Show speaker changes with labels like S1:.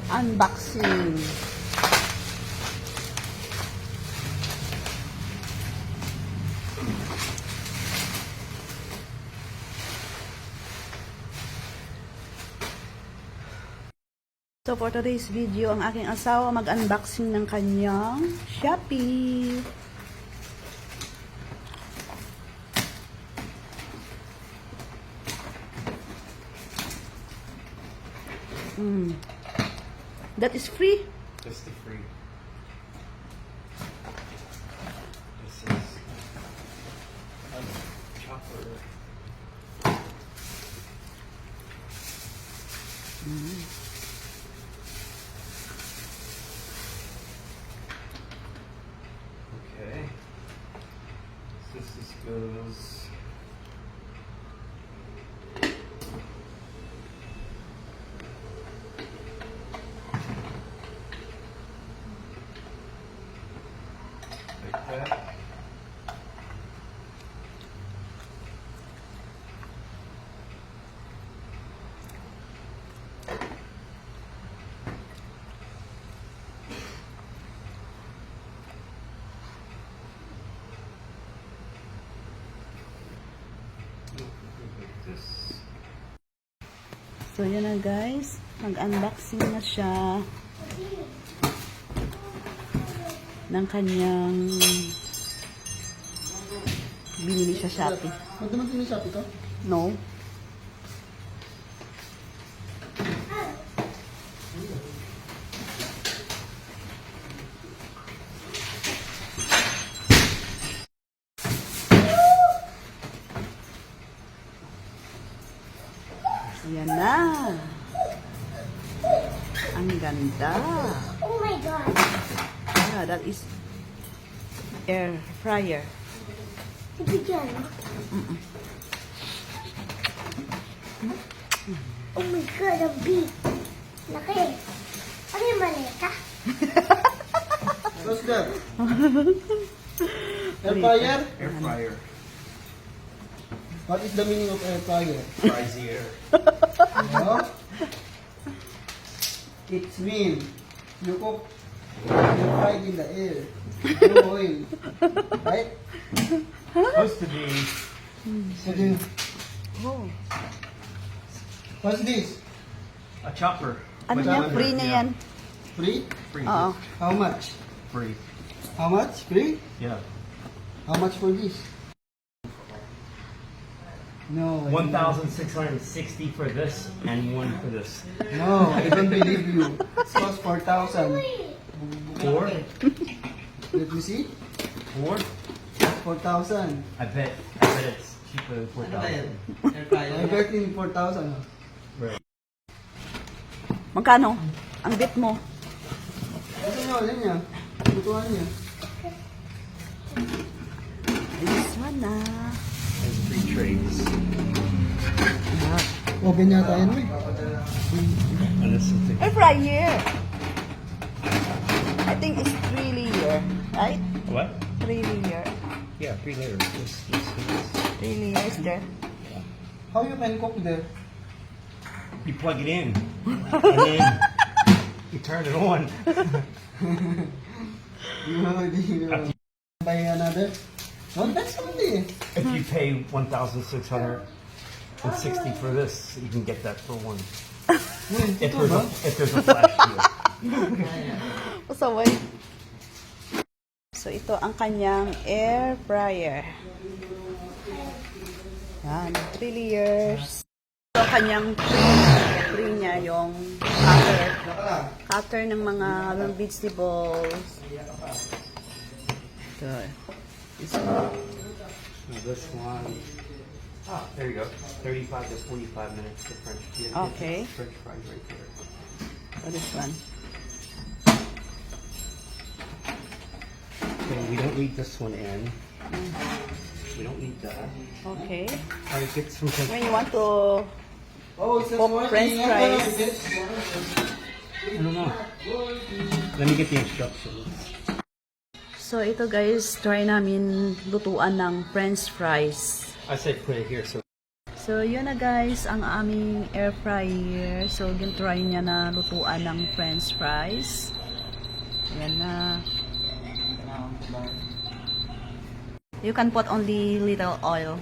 S1: Unboxing. So for today's video, ang aking asawa mag-unboxing ng kanyang Shopee. That is free?
S2: Just the free. This is a chopper. Okay. So this goes. Like that. Like this.
S1: So yun na guys, mag-unboxing na siya ng kanyang binili sa Shopee.
S3: Ba't naman pinili Shopee to?
S1: No? Yan na. Ang ganda.
S4: Oh my god.
S1: Ah, that is air fryer.
S4: Bigyan. Oh my god, ang big. Laki. Ano yung maleta?
S3: What's that? Air fryer?
S2: Air fryer.
S3: What is the meaning of air fryer?
S2: Fries the air.
S3: No? It's mean you cook, you fry in the air. No oil. Right?
S2: Supposed to be.
S3: So then,
S1: Oh.
S3: what's this?
S2: A chopper.
S1: Ano
S2: With
S1: yan?
S2: blender,
S1: Free na
S2: yeah.
S1: yan.
S3: Free?
S2: Free.
S1: Oo.
S3: How much?
S2: Free.
S3: How much? Free?
S2: Yeah.
S3: How much for this? No. I don't-
S2: 1,660 for this and one for this.
S3: No, I don't believe you. It costs 4,000.
S2: 4?
S3: Let me see.
S2: 4?
S3: 4,000.
S2: I bet it's cheaper than 4,000.
S3: I bet in 4,000.
S2: Right.
S1: Magkano? Ang bit mo?
S3: Ano niya? Lutuan niya.
S1: This one na.
S2: There's 3 trays.
S3: Open yata yan eh.
S2: And this is the
S1: Air fryer. I think it's 3 layer, right?
S2: what?
S1: 3 layer.
S2: Yeah, 3 layers. This.
S1: 3 layers there.
S3: How you can cook there?
S2: You plug it in, and then you turn it on.
S3: You buy another? No, that's only.
S2: If you pay 1,660 for this, you can get that for one. If
S3: Ito ba?
S2: there's a flash deal.
S1: So, wait. So, ito ang kanyang air fryer. Yan, 3 layers. So, kanyang free niya yung cutter ng mga vegetables. So,
S2: This one. Ah, there you go. 35 to 45 minutes to French. Yeah,
S1: Okay.
S2: French fries right there.
S1: so this one.
S2: Okay, we don't need this one in. We don't need that.
S1: Okay.
S2: All right, get some.
S1: When you want to
S3: Oh, it's a
S1: Cook
S3: small
S1: French
S3: thing.
S1: fries.
S2: I don't know. Let me get the instructions.
S1: So, ito guys, try namin lutuan ng French fries.
S2: I said put it here so
S1: So, yun na guys, ang aming air fryer. So, gin-try niya na lutuan ng french fries. Ayan na. You can put only little oil.